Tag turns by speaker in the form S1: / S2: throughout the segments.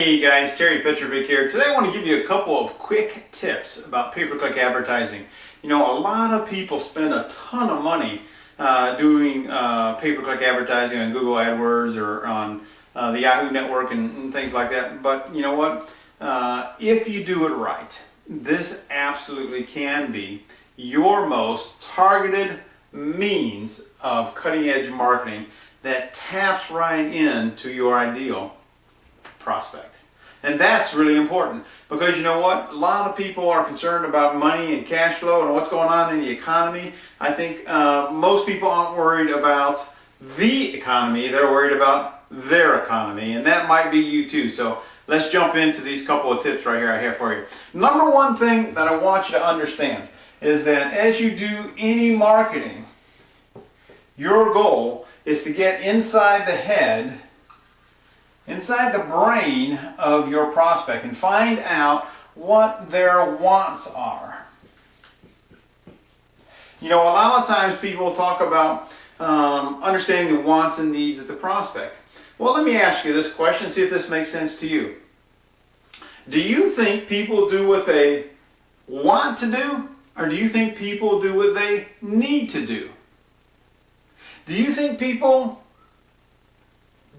S1: Hey guys, Petrovick here. Today I want to give you a couple of quick tips about pay-per-click advertising. You know, a lot of people spend a ton of money doing pay-per-click advertising on Google AdWords or on the Yahoo network and things like that. But you know what? If you do it right, this absolutely can be your most targeted means of cutting-edge marketing that taps right into your ideal prospect. And that's really important because you know what? A lot of people are concerned about money and cash flow and what's going on in the economy. I think most people aren't worried about the economy, they're worried about their economy, and that might be you too. So let's jump into these couple of tips right here I have for you. Number one thing that I want you to understand is that as you do any marketing, your goal is to get inside the head, inside the brain of your prospect and find out what their wants are. You know, a lot of times people talk about understanding the wants and needs of the prospect. Well, let me ask you this question, see if this makes sense to you. Do you think people do what they want to do, or do you think people do what they need to do? Do you think people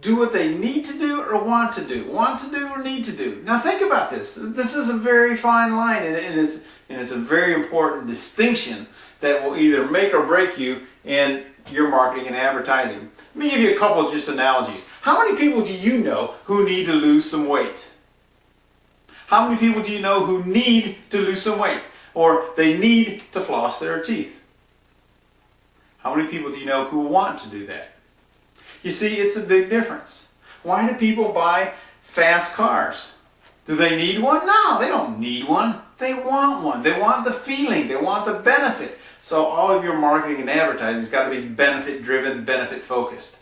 S1: do what they need to do or want to do? Want to do or need to do? Now think about this. This is a very fine line, and it's a very important distinction that will either make or break you in your marketing and advertising. Let me give you a couple of just analogies. How many people do you know who need to lose some weight? How many people do you know who need to lose some weight, or they need to floss their teeth? How many people do you know who want to do that? You see, it's a big difference. Why do people buy fast cars? Do they need one? No, they don't need one. They want one. They want the feeling. They want the benefit. So all of your marketing and advertising has got to be benefit-driven, benefit-focused.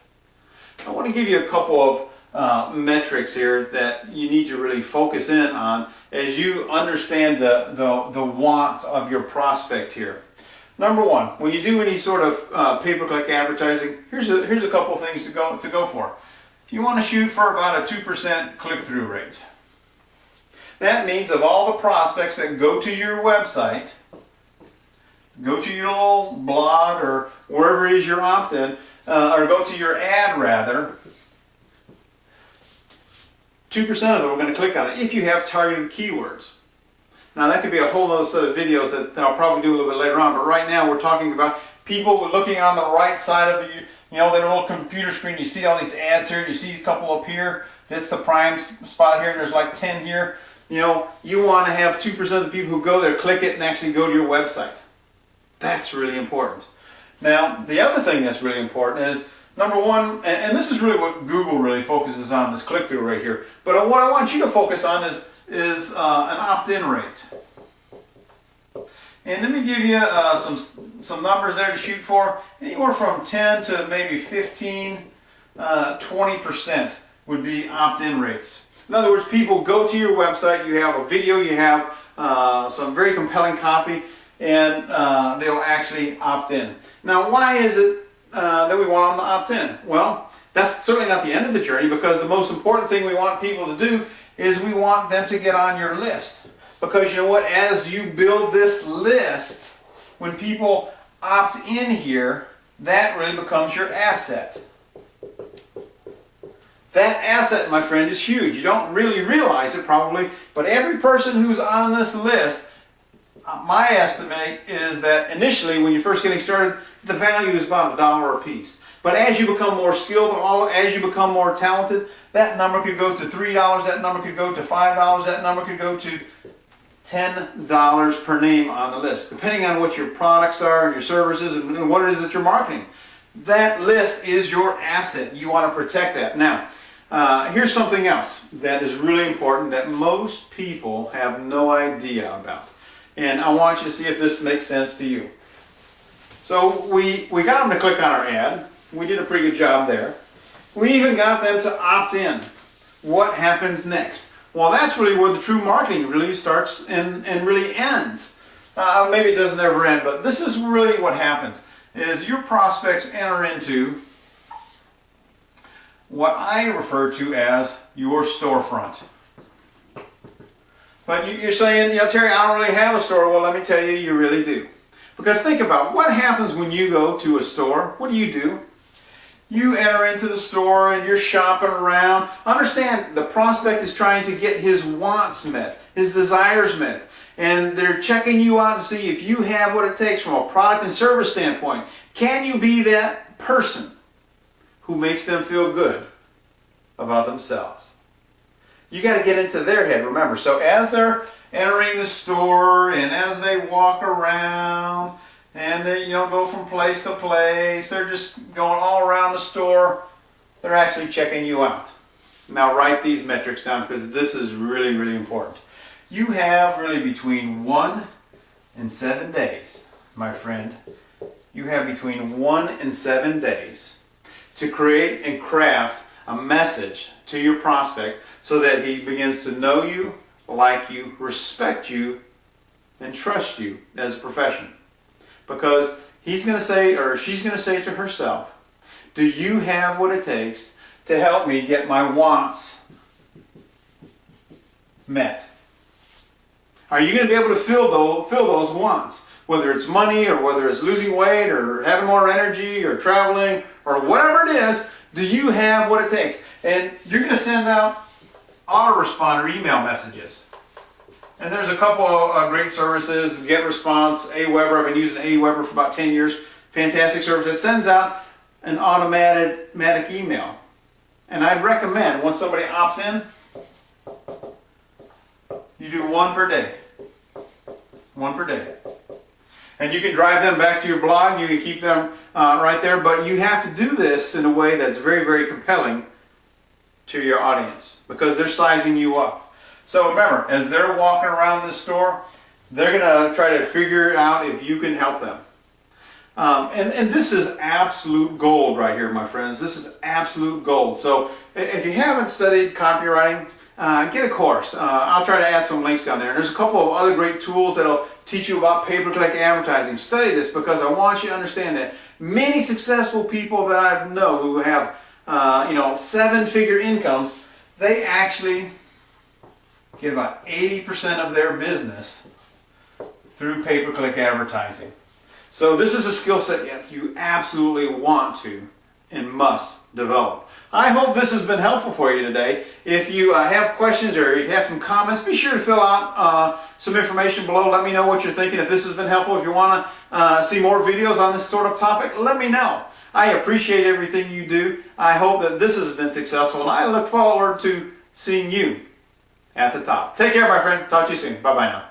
S1: I want to give you a couple of metrics here that you need to really focus in on as you understand the wants of your prospect here. Number one, when you do any sort of pay-per-click advertising, here's a couple of things to go for. You want to shoot for about a 2% click-through rate. That means of all the prospects that go to your website, go to your little blog or wherever it is you're opt-in, or go to your ad rather, 2% of them are going to click on it if you have targeted keywords. Now that could be a whole other set of videos that I'll probably do a little bit later on, but right now we're talking about people looking on the right side of their little computer screen. You see all these ads here, you see a couple up here, that's the prime spot here, and there's like 10 here. You know, you want to have 2% of the people who go there click it and actually go to your website. That's really important. Now, the other thing that's really important is, number one, and this is really what Google really focuses on, this click-through right here, but what I want you to focus on is an opt-in rate. And let me give you some numbers there to shoot for. Anywhere from 10 to maybe 15, 20% would be opt-in rates. In other words, people go to your website, you have a video, you have some very compelling copy, and they'll actually opt in. Now, why is it that we want them to opt in? Well, that's certainly not the end of the journey, because the most important thing we want people to do is we want them to get on your list. Because you know what, as you build this list, when people opt in here, that really becomes your asset. That asset, my friend, is huge. You don't really realize it probably, but every person who's on this list, my estimate is that initially when you're first getting started, the value is about $1 a piece. But as you become more skilled, as you become more talented, that number could go to $3, that number could go to $5, that number could go to $10 per name on the list, depending on what your products are and your services and what it is that you're marketing. That list is your asset. You want to protect that. Now, here's something else that is really important that most people have no idea about. And I want you to see if this makes sense to you. So we got them to click on our ad. We did a pretty good job there. We even got them to opt in. What happens next? Well, that's really where the true marketing really starts and really ends. Maybe it doesn't ever end, but this is really what happens, is your prospects enter into what I refer to as your storefront. But you're saying, Terry, I don't really have a store. Well, let me tell you, you really do. Because think about what happens when you go to a store. What do? You enter into the store and you're shopping around. Understand, the prospect is trying to get his wants met, his desires met. And they're checking you out to see if you have what it takes from a product and service standpoint. Can you be that person who makes them feel good about themselves? You got to get into their head, remember. So as they're entering the store and as they walk around and they go from place to place, they're just going all around the store, they're actually checking you out. Now write these metrics down because this is really, really important. You have really between 1 and 7 days, my friend. You have between 1 and 7 days to create and craft a message to your prospect so that he begins to know you, like you, respect you, and trust you as a profession. Because he's going to say, or she's going to say to herself, do you have what it takes to help me get my wants met? Are you going to be able to fill those wants? Whether it's money or whether it's losing weight or having more energy or traveling or whatever it is, do you have what it takes? And you're going to send out autoresponder email messages. And there's a couple of great services, GetResponse, AWeber. I've been using AWeber for about 10 years. Fantastic service that sends out an automatic email. And I'd recommend, once somebody opts in, you do 1 per day. 1 per day. And you can drive them back to your blog. You can keep them right there. But you have to do this in a way that's very, very compelling to your audience because they're sizing you up. So remember, as they're walking around the store, they're going to try to figure out if you can help them. And this is absolute gold right here, my friends. This is absolute gold. So if you haven't studied copywriting, get a course. I'll try to add some links down there. And there's a couple of other great tools that'll teach you about pay-per-click advertising. Study this because I want you to understand that many successful people that I know who have 7-figure incomes, they actually get about 80% of their business through pay-per-click advertising. So this is a skill set that you absolutely want to and must develop. I hope this has been helpful for you today. If you have questions or you have some comments, be sure to fill out some information below. Let me know what you're thinking. If this has been helpful, if you want to see more videos on this sort of topic, let me know. I appreciate everything you do. I hope that this has been successful, and I look forward to seeing you at the top. Take care, my friend. Talk to you soon. Bye-bye now.